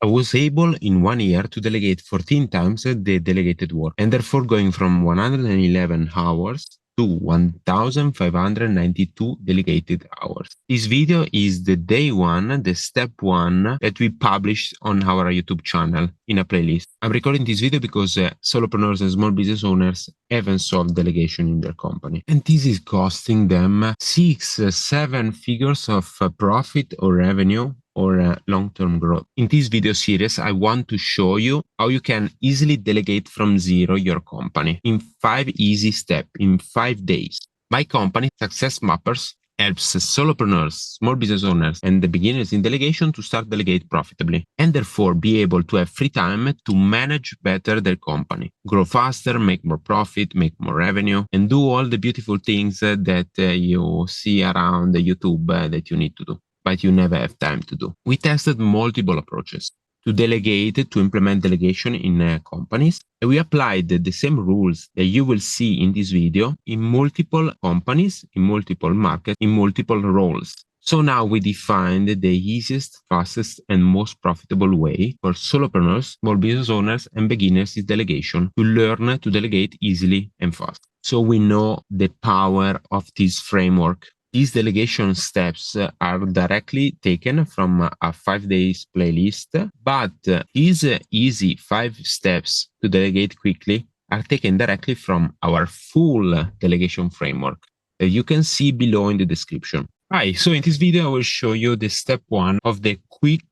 I was able in 1 year to delegate 14 times the delegated work, and therefore going from 111 hours to 1,592 delegated hours. This video is the day one, the step one that we published on our YouTube channel in a playlist. I'm recording this video because solopreneurs and small business owners haven't solved delegation in their company. And this is costing them 6-7 figures of profit or revenue or long-term growth. In this video series, I want to show you how you can easily delegate from zero your company in 5 easy steps in 5 days. My company, Success.mappers, helps solopreneurs, small business owners, and the beginners in delegation to start delegate profitably and therefore be able to have free time to manage better their company, grow faster, make more profit, make more revenue, and do all the beautiful things that you see around YouTube that you need to do, but you never have time to do. We tested multiple approaches to delegate, to implement delegation in companies. And we applied the same rules that you will see in this video in multiple companies, in multiple markets, in multiple roles. So now we defined the easiest, fastest, and most profitable way for solopreneurs, small business owners, and beginners in delegation to learn to delegate easily and fast. So we know the power of this framework. These delegation steps are directly taken from a 5 days playlist, but these easy 5 steps to delegate quickly are taken directly from our full delegation framework that you can see below in the description. Hi, so in this video, I will show you the step 1 of the quick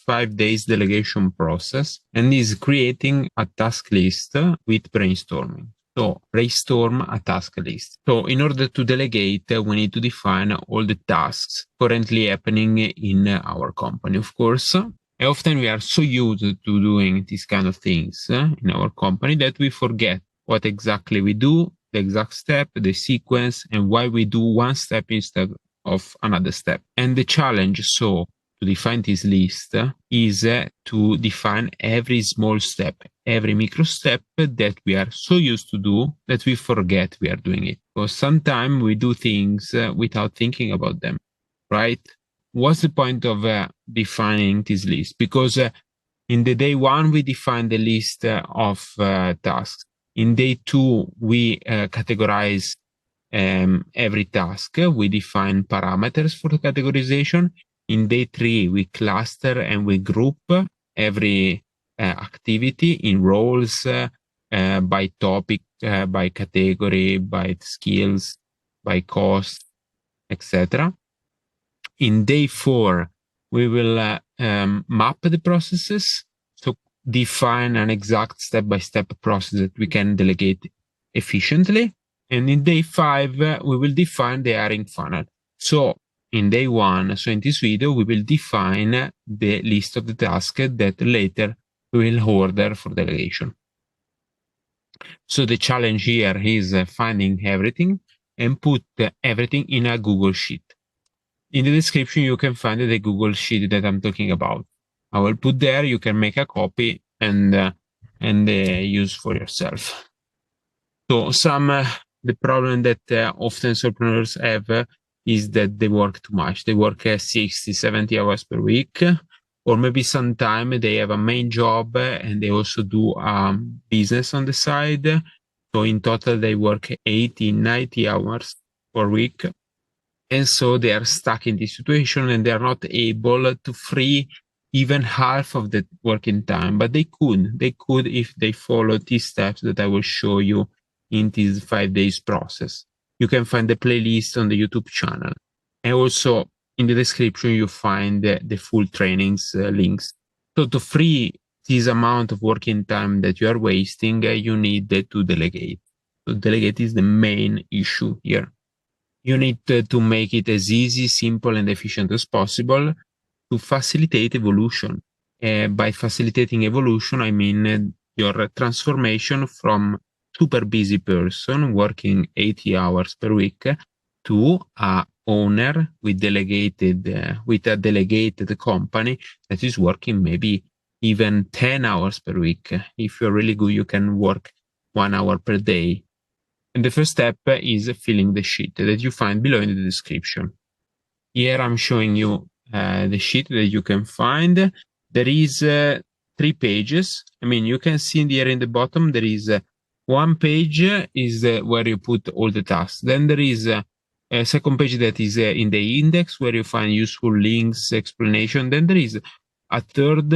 5 days delegation process, and is creating a task list with brainstorming. So brainstorm a task list. So in order to delegate, we need to define all the tasks currently happening in our company, of course. And often we are so used to doing these kind of things in our company that we forget what exactly we do, the exact step, the sequence, and why we do one step instead of another step. And the challenge, so to define this list, is to define every small step, every micro step that we are so used to do that we forget we are doing it. Because sometimes we do things without thinking about them, right? What's the point of defining this list? Because in the day 1, we define the list of tasks. In day 2, we categorize every task. We define parameters for the categorization. In day 3, we cluster and we group every activity in roles by topic, by category, by skills, by cost, etc. In day 4, we will map the processes, so define an exact step-by-step process that we can delegate efficiently. And in day 5, we will define the hiring funnel. So in day 1, so in this video, we will define the list of the tasks that later we will order for delegation. So the challenge here is finding everything and put everything in a Google Sheet. In the description, you can find the Google Sheet that I'm talking about. I will put there, you can make a copy and use for yourself. So the problem that often solopreneurs have is that they work too much. They work 60-70 hours per week, or maybe sometime they have a main job and they also do business on the side. So in total, they work 80-90 hours per week. And so they are stuck in this situation and they are not able to free even half of the working time, but they could if they follow these steps that I will show you in this 5 days process. You can find the playlist on the YouTube channel. And also in the description, you find the full trainings links. So to free this amount of working time that you are wasting, you need to delegate. So delegate is the main issue here. You need to make it as easy, simple, and efficient as possible to facilitate evolution. By facilitating evolution, I mean your transformation from super busy person working 80 hours per week to a owner with a delegated company that is working maybe even 10 hours per week. If you're really good, you can work 1 hour per day. And the first step is filling the sheet that you find below in the description. Here I'm showing you the sheet that you can find. There is 3 pages. I mean, you can see here in the bottom, there is one page is where you put all the tasks. Then there is a second page that is in the index where you find useful links, explanation. Then there is a third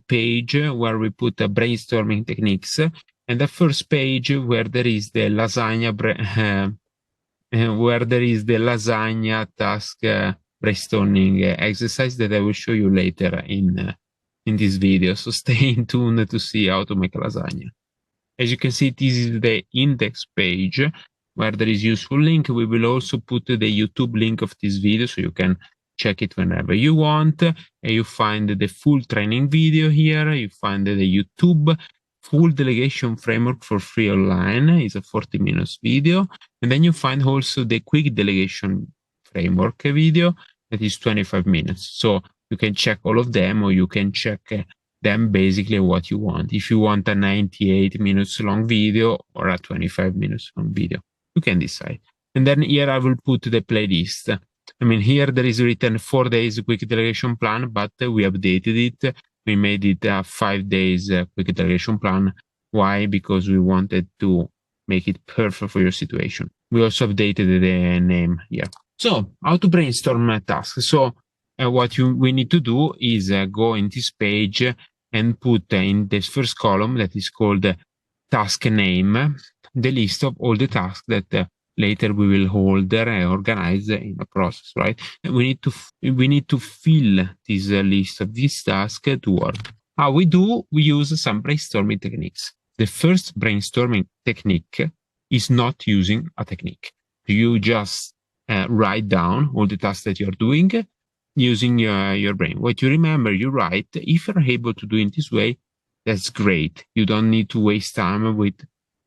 page where we put brainstorming techniques, and the first page where there is the lasagna task brainstorming exercise that I will show you later in this video. So stay tuned to see how to make lasagna. As you can see, this is the index page where there is useful link. We will also put the YouTube link of this video so you can check it whenever you want. You find the full training video here. You find the YouTube full delegation framework for free online. It's a 40 minutes video. And then you find also the quick delegation framework video that is 25 minutes. So you can check all of them, or you can check them basically what you want. If you want a 98 minutes long video or a 25 minutes long video, you can decide. And then here I will put the playlist. I mean, here there is written 4 days quick delegation plan, but we updated it. We made it a 5 days quick delegation plan. Why? Because we wanted to make it perfect for your situation. We also updated the name here. So how to brainstorm tasks? So what we need to do is go in this page and put in this first column that is called task name, the list of all the tasks that later we will hold organize in the process, right? And we need to fill this list of these tasks to work. How we do? We use some brainstorming techniques. The first brainstorming technique is not using a technique. You just write down all the tasks that you're doing using your brain. What you remember, you write. If you're able to do it this way, that's great. You don't need to waste time with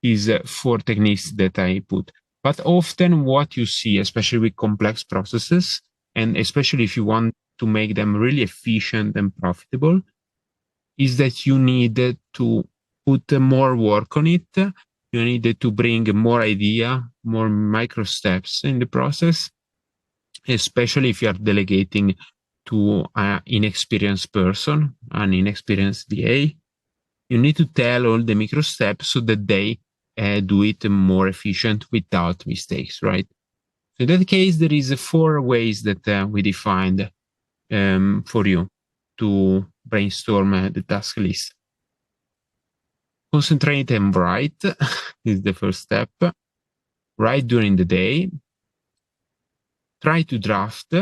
these 4 techniques that I put. But often what you see, especially with complex processes, and especially if you want to make them really efficient and profitable, is that you need to put more work on it. You need to bring more idea, more micro steps in the process, especially if you are delegating to an inexperienced person, an inexperienced VA. You need to tell all the micro steps so that they do it more efficient without mistakes, right? So in that case, there is 4 ways that we defined for you to brainstorm the task list. Concentrate and write is the first step. Write during the day. Try to draft.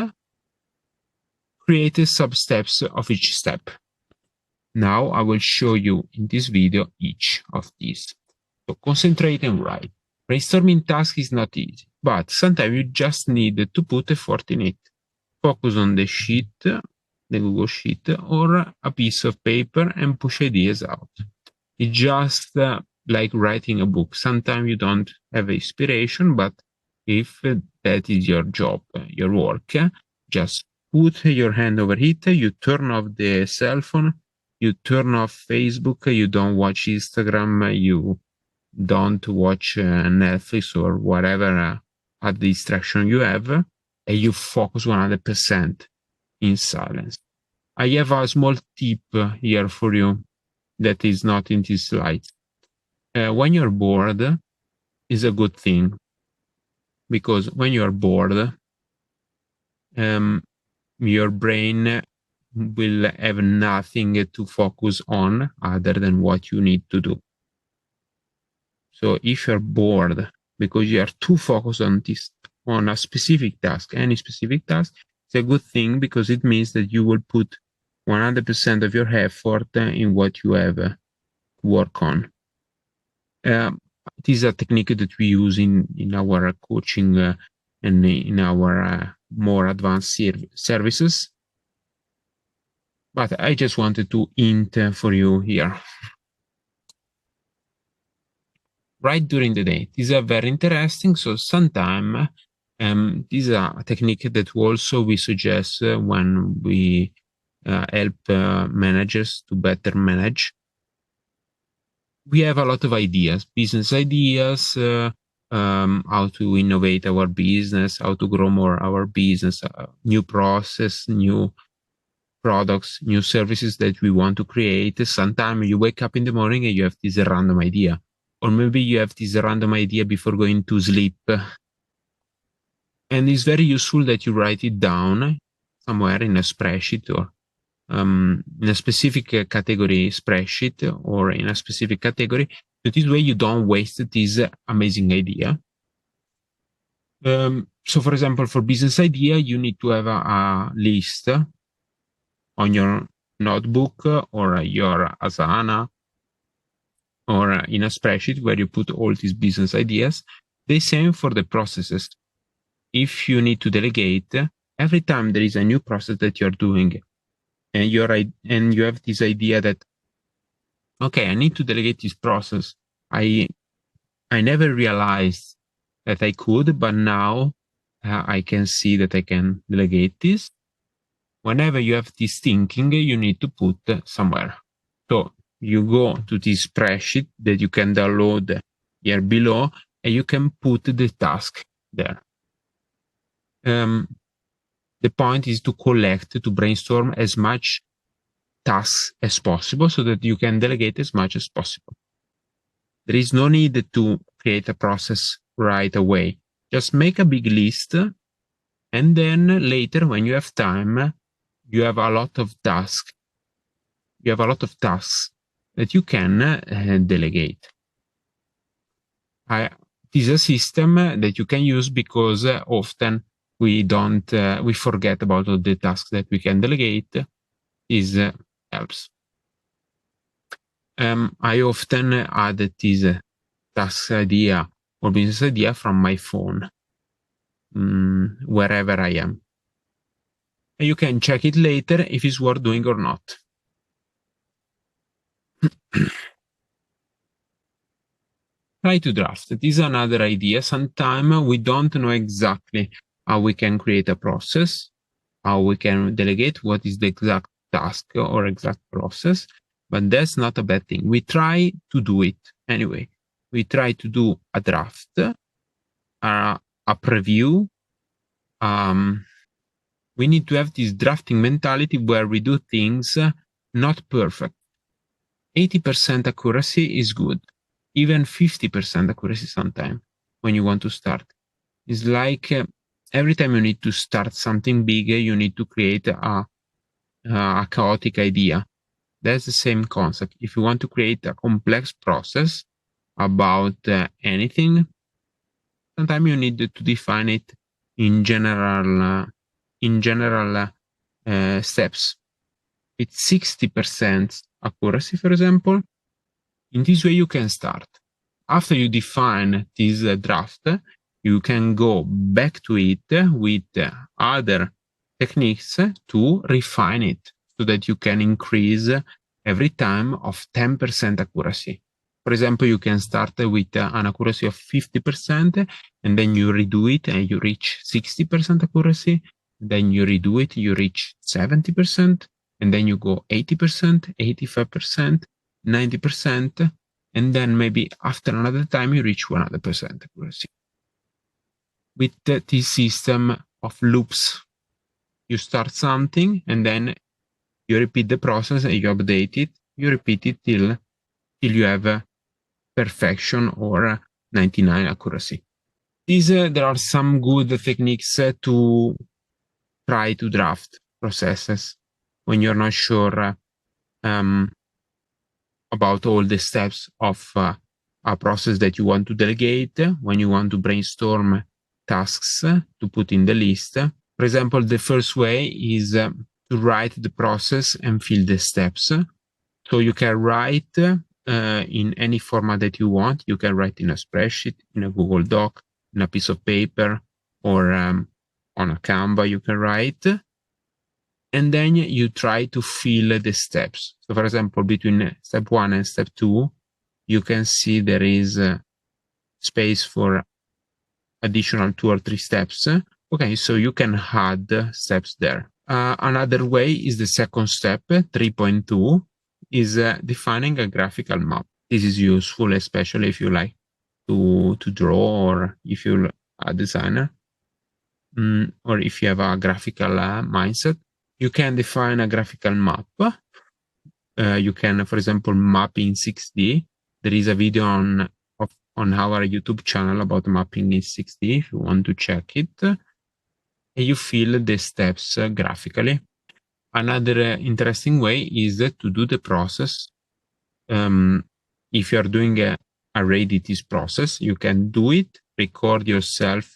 Create sub-steps of each step. Now I will show you in this video each of these. So concentrate and write. Brainstorming task is not easy, but sometimes you just need to put effort in it. Focus on the sheet, the Google Sheet, or a piece of paper and push ideas out. It's just like writing a book. Sometimes you don't have inspiration, but if that is your job, your work, just put your hand over it, you turn off the cell phone, you turn off Facebook, you don't watch Instagram, you don't watch Netflix or whatever other distraction you have, and you focus 100% in silence. I have a small tip here for you that is not in this slide. When you're bored, is a good thing, because when you're bored, your brain will have nothing to focus on other than what you need to do. So if you're bored because you are too focused on a specific task, any specific task, it's a good thing, because it means that you will put 100% of your effort in what you have to work on. It is a technique that we use in our coaching and in our more advanced services. But I just wanted to hint for you here. Right during the day. These are very interesting. So sometimes these are a technique that also we suggest when we help managers to better manage. We have a lot of ideas, business ideas, how to innovate our business, how to grow more our business, new process, new products, new services that we want to create. Sometimes you wake up in the morning and you have this random idea, or maybe you have this random idea before going to sleep. And it's very useful that you write it down somewhere in a spreadsheet or in a specific category spreadsheet or in a specific category. So this way you don't waste this amazing idea. So for example, for business idea, you need to have a list on your notebook or your Asana or in a spreadsheet where you put all these business ideas. The same for the processes. If you need to delegate, every time there is a new process that you're doing and you have this idea that, okay, I need to delegate this process. I never realized that I could, but now I can see that I can delegate this. Whenever you have this thinking, you need to put somewhere. So you go to this spreadsheet that you can download here below, and you can put the task there. The point is to brainstorm as much tasks as possible so that you can delegate as much as possible. There is no need to create a process right away. Just make a big list, and then later, when you have time, you have a lot of tasks. You have a lot of tasks that you can delegate. This is a system that you can use because often we forget about all the tasks that we can delegate. This helps. I often add this task idea or business idea from my phone, wherever I am. And you can check it later if it's worth doing or not. Try to draft. This is another idea. Sometimes we don't know exactly how we can create a process, how we can delegate, what is the exact task or exact process, but that's not a bad thing. We try to do it anyway. We try to do a draft, a preview. We need to have this drafting mentality where we do things not perfect. 80% accuracy is good. Even 50% accuracy sometimes when you want to start. It's like every time you need to start something big, you need to create a chaotic idea. That's the same concept. If you want to create a complex process about anything, sometimes you need to define it in general steps. With 60% accuracy, for example, in this way you can start. After you define this draft, you can go back to it with other techniques to refine it so that you can increase every time of 10% accuracy. For example, you can start with an accuracy of 50%, and then you redo it and you reach 60% accuracy. Then you redo it, you reach 70%, and then you go 80%, 85%, 90%, and then maybe after another time you reach 100% accuracy. With this system of loops, you start something and then you repeat the process and you update it. You repeat it till you have perfection or 99 accuracy. There are some good techniques to try to draft processes when you're not sure about all the steps of a process that you want to delegate, when you want to brainstorm tasks to put in the list. For example, the first way is to write the process and fill the steps. So you can write in any format that you want. You can write in a spreadsheet, in a Google Doc, in a piece of paper, or on a Canva you can write. And then you try to fill the steps. So for example, between step 1 and step 2, you can see there is space for additional 2 or 3 steps. Okay, so you can add steps there. Another way is the second step, 3.2, is defining a graphical map. This is useful, especially if you like to draw, or if you're a designer, or if you have a graphical mindset. You can define a graphical map. You can, for example, map in 6D. There is a video on our YouTube channel about mapping in 6D if you want to check it. And you fill the steps graphically. Another interesting way is to do the process. If you are doing a RADT's process, you can do it, record yourself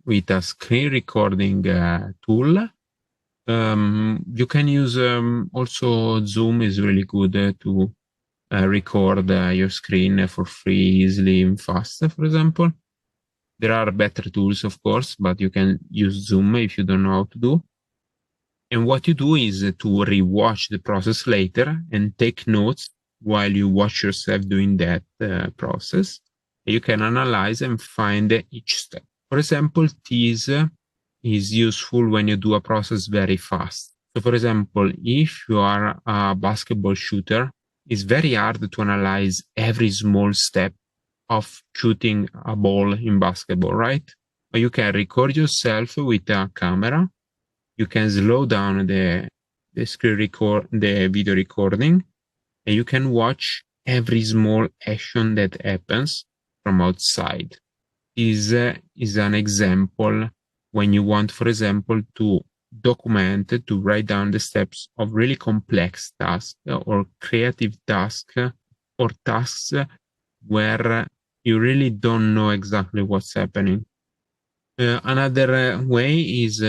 with a screen recording tool. You can use also Zoom is really good to record your screen for free, easily and fast, for example. There are better tools, of course, but you can use Zoom if you don't know how to do. And what you do is to rewatch the process later and take notes while you watch yourself doing that process. You can analyze and find each step. For example, this is useful when you do a process very fast. So for example, if you are a basketball shooter, it's very hard to analyze every small step of shooting a ball in basketball, right? But you can record yourself with a camera. You can slow down the video recording, and you can watch every small action that happens from outside. This is an example when you want, for example, to document, to write down the steps of really complex tasks or creative tasks or tasks where you really don't know exactly what's happening. Another way is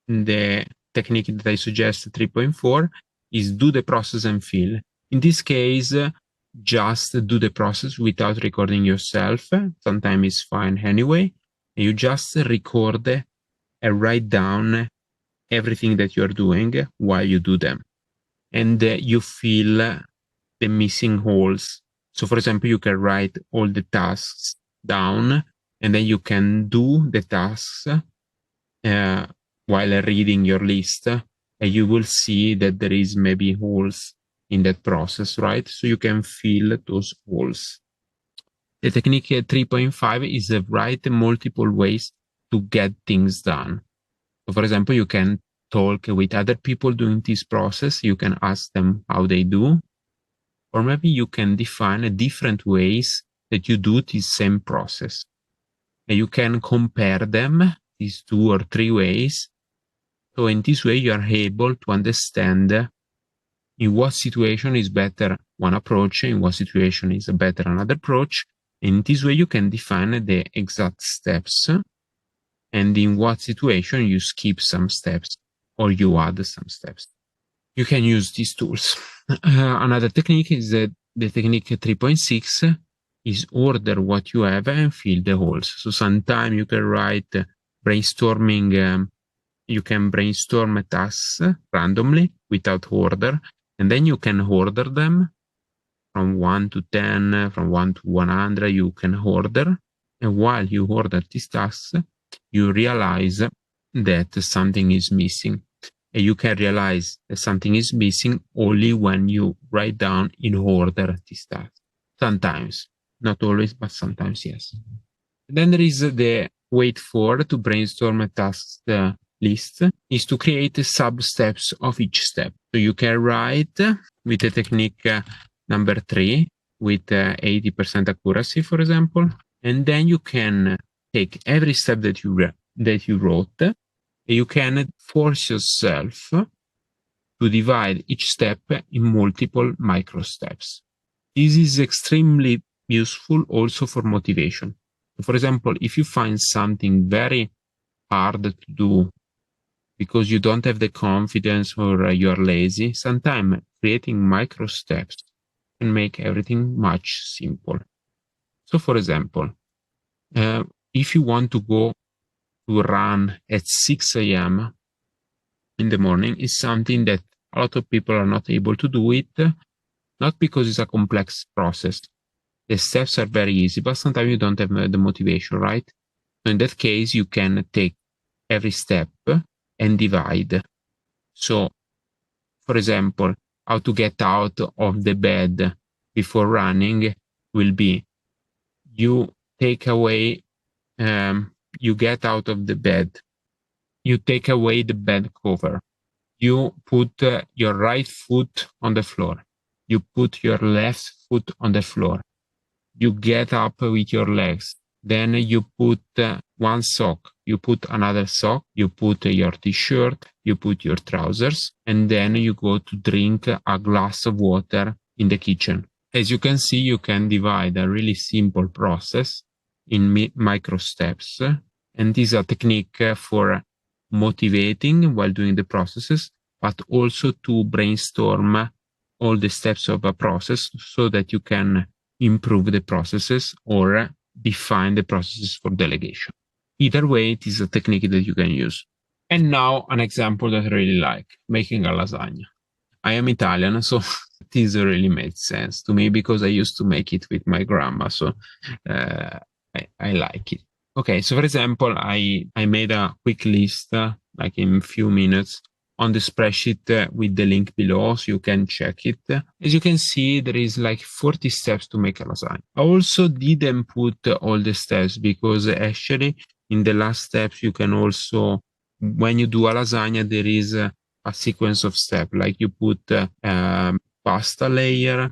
the technique that I suggest, 3.4, is do the process and feel. In this case, just do the process without recording yourself. Sometimes it's fine anyway. You just record and write down everything that you're doing while you do them. And you feel the missing holes. So for example, you can write all the tasks down, and then you can do the tasks while reading your list, and you will see that there is maybe holes in that process, right? So you can fill those holes. The technique 3.5 is write multiple ways to get things done. So for example, you can talk with other people doing this process. You can ask them how they do, or maybe you can define different ways that you do this same process. And you can compare them, these 2 or 3 ways. So in this way, you are able to understand in what situation is better one approach, in what situation is better another approach. In this way, you can define the exact steps, and in what situation you skip some steps or you add some steps. You can use these tools. Another technique is the technique 3.6 is order what you have and fill the holes. So sometimes you can write brainstorming. You can brainstorm tasks randomly without order, and then you can order them from 1 to 10, from 1 to 100, you can order. And while you order these tasks, you realize that something is missing. And you can realize that something is missing only when you write down in order these tasks. Sometimes, not always, but sometimes, yes. Then there is the wait for to brainstorm a task list is to create sub-steps of each step. So you can write with the technique number 3 with 80% accuracy, for example, and then you can take every step that you wrote, and you can force yourself to divide each step in multiple micro steps. This is extremely useful also for motivation. For example, if you find something very hard to do because you don't have the confidence or you're lazy, sometimes creating micro steps can make everything much simpler. So for example, if you want to go to run at 6 a.m. in the morning, is something that a lot of people are not able to do it, not because it's a complex process. The steps are very easy, but sometimes you don't have the motivation, right? So in that case, you can take every step and divide. So, for example, how to get out of the bed before running will be you take away, you get out of the bed, you take away the bed cover, You put your right foot on the floor. You put your left foot on the floor. You get up with your legs. Then you put one sock. You put another sock. You put your t-shirt. You put your trousers. And then you go to drink a glass of water in the kitchen. As you can see, you can divide a really simple process in micro steps. And this is a technique for motivating while doing the processes, but also to brainstorm all the steps of a process so that you can improve the processes or define the processes for delegation. Either way, it is a technique that you can use. And now an example that I really like, making a lasagna. I am Italian, so this really made sense to me because I used to make it with my grandma, so I like it. Okay, so for example, I made a quick list, like in a few minutes, on the spreadsheet with the link below, so you can check it. As you can see, there is like 40 steps to make a lasagna. I also didn't put all the steps because actually in the last steps, you can also, when you do a lasagna, there is a sequence of steps, like you put pasta layer,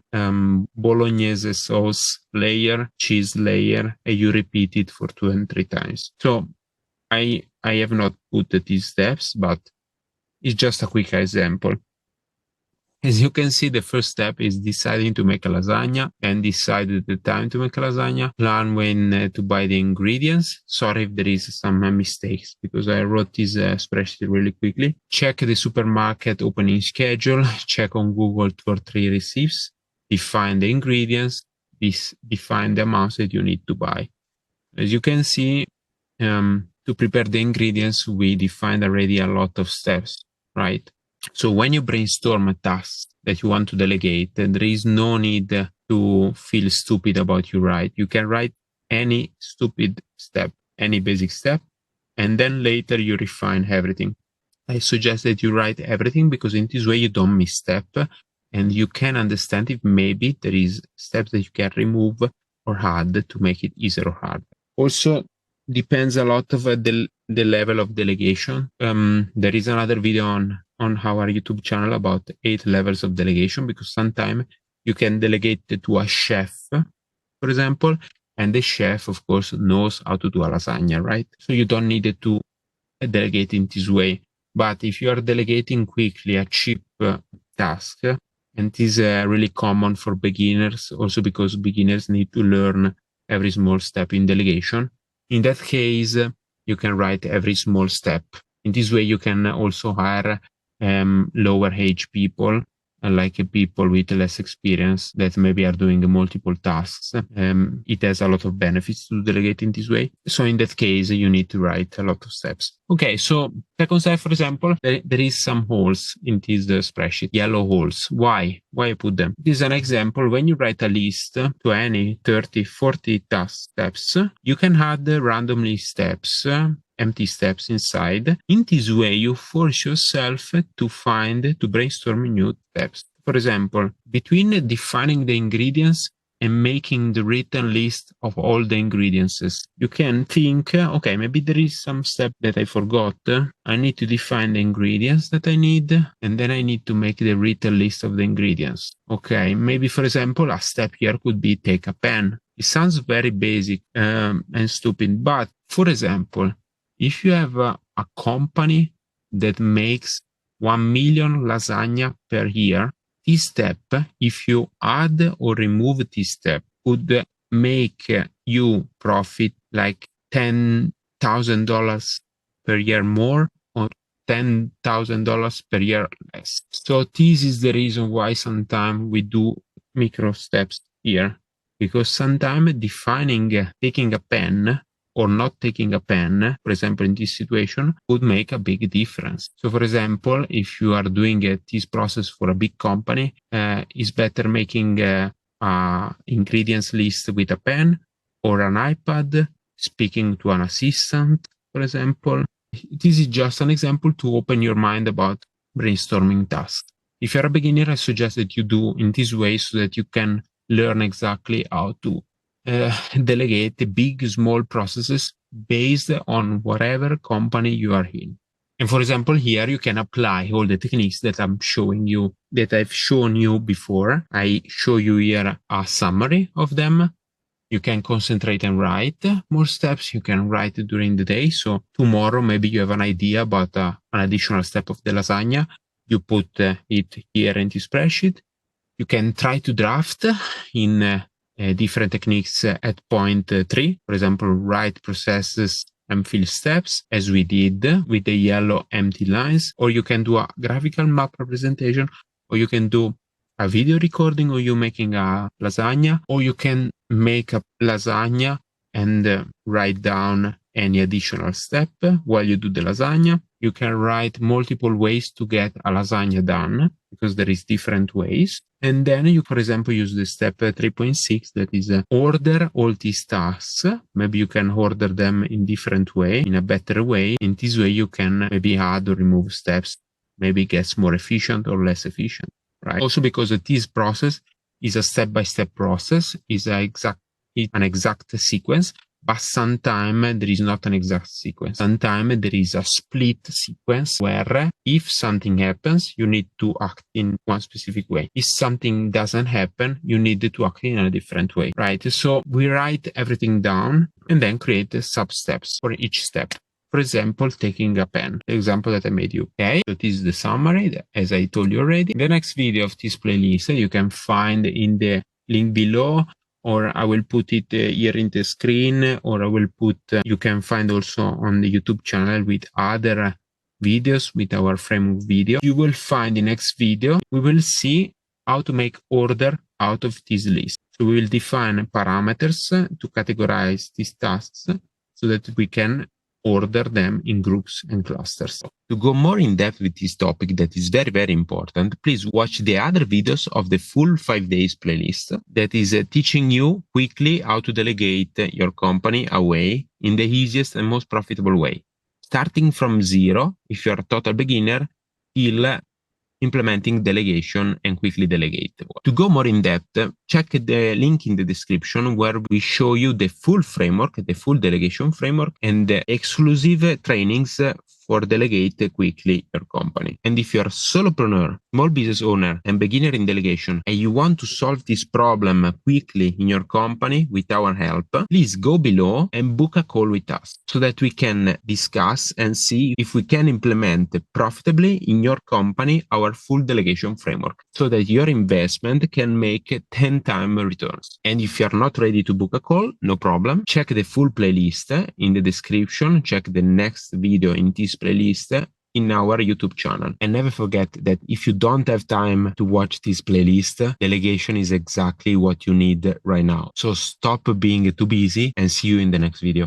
bolognese sauce layer, cheese layer, and you repeat it for 2 and 3 times. So I have not put these steps, but it's just a quick example. As you can see, the first step is deciding to make a lasagna and decide the time to make a lasagna. Plan when to buy the ingredients. Sorry if there is some mistakes because I wrote this spreadsheet really quickly. Check the supermarket opening schedule. Check on Google for 3 recipes. Define the ingredients. Define the amounts that you need to buy. As you can see, to prepare the ingredients, we defined already a lot of steps, right? So when you brainstorm a task that you want to delegate, there is no need to feel stupid about you, right? You can write any stupid step, any basic step, and then later you refine everything. I suggest that you write everything because in this way you don't miss step and you can understand if maybe there is steps that you can remove or add to make it easier or hard. Also, depends a lot of the level of delegation. There is another video on our YouTube channel about 8 levels of delegation because sometimes you can delegate to a chef, for example, and the chef, of course, knows how to do a lasagna, right? So you don't need to delegate in this way. But if you are delegating quickly a cheap task, and this is really common for beginners, also because beginners need to learn every small step in delegation. In that case, you can write every small step. In this way, you can also hire lower age people, like people with less experience that maybe are doing multiple tasks. It has a lot of benefits to delegate in this way. So in that case, you need to write a lot of steps. Okay, so second step, for example, there is some holes in this spreadsheet, yellow holes. Why I put them? This is an example. When you write a list, 20, 30, 40 task steps, you can add randomly steps, empty steps inside. In this way, you force yourself to brainstorm new steps. For example, between defining the ingredients and making the written list of all the ingredients, you can think, okay, maybe there is some step that I forgot. I need to define the ingredients that I need, and then I need to make the written list of the ingredients. Okay, maybe, for example, a step here could be take a pen. It sounds very basic and stupid, but for example, if you have a company that makes 1 million lasagna per year, this step, if you add or remove this step, could make you profit like $10,000 per year more or $10,000 per year less. So this is the reason why sometimes we do micro steps here, because sometimes defining taking a pen or not taking a pen, for example, in this situation, would make a big difference. So, for example, if you are doing this process for a big company, it's better making ingredients list with a pen or an iPad, speaking to an assistant, for example. This is just an example to open your mind about brainstorming tasks. If you're a beginner, I suggest that you do in this way so that you can learn exactly how to delegate the big, small processes based on whatever company you are in. And for example, here you can apply all the techniques that I'm showing you, that I've shown you before. I show you here a summary of them. You can concentrate and write more steps. You can write during the day. So tomorrow, maybe you have an idea about an additional step of the lasagna. You put it here in the spreadsheet. You can try to draft in different techniques at point 3. For example, write processes and fill steps, as we did with the yellow empty lines. Or you can do a graphical map representation, or you can do a video recording of you making a lasagna, or you can make a lasagna and write down any additional step while you do the lasagna. You can write multiple ways to get a lasagna done, because there is different ways. And then you, for example, use the step 3.6, that is order all these tasks. Maybe you can order them in different way, in a better way. In this way, you can maybe add or remove steps, maybe it gets more efficient or less efficient, right? Also, because this process is a step-by-step process, is an exact sequence, but sometimes there is not an exact sequence. Sometimes there is a split sequence where if something happens, you need to act in one specific way. If something doesn't happen, you need to act in a different way, right? So we write everything down and then create sub-steps for each step. For example, taking a pen, the example that I made you. Okay, so this is the summary, as I told you already. The next video of this playlist you can find in the link below, or I will put it here in the screen, or I will put, you can find also on the YouTube channel with other videos with our framework video. You will find the next video, we will see how to make order out of this list. So we will define parameters to categorize these tasks so that we can order them in groups and clusters. To go more in depth with this topic that is very, very important, please watch the other videos of the full 5 days playlist that is teaching you quickly how to delegate your company away in the easiest and most profitable way. Starting from zero, if you're a total beginner, till implementing delegation and quickly delegate. To go more in depth, check the link in the description where we show you the full framework, the full delegation framework, and the exclusive trainings for delegate quickly your company. And if you're a solopreneur, small business owner, and beginner in delegation, and you want to solve this problem quickly in your company with our help, please go below and book a call with us so that we can discuss and see if we can implement profitably in your company our full delegation framework so that your investment can make 10 times returns. And if you're not ready to book a call, no problem. Check the full playlist in the description. Check the next video in this playlist in our YouTube channel. And never forget that if you don't have time to watch this playlist, delegation is exactly what you need right now. So stop being too busy and see you in the next video.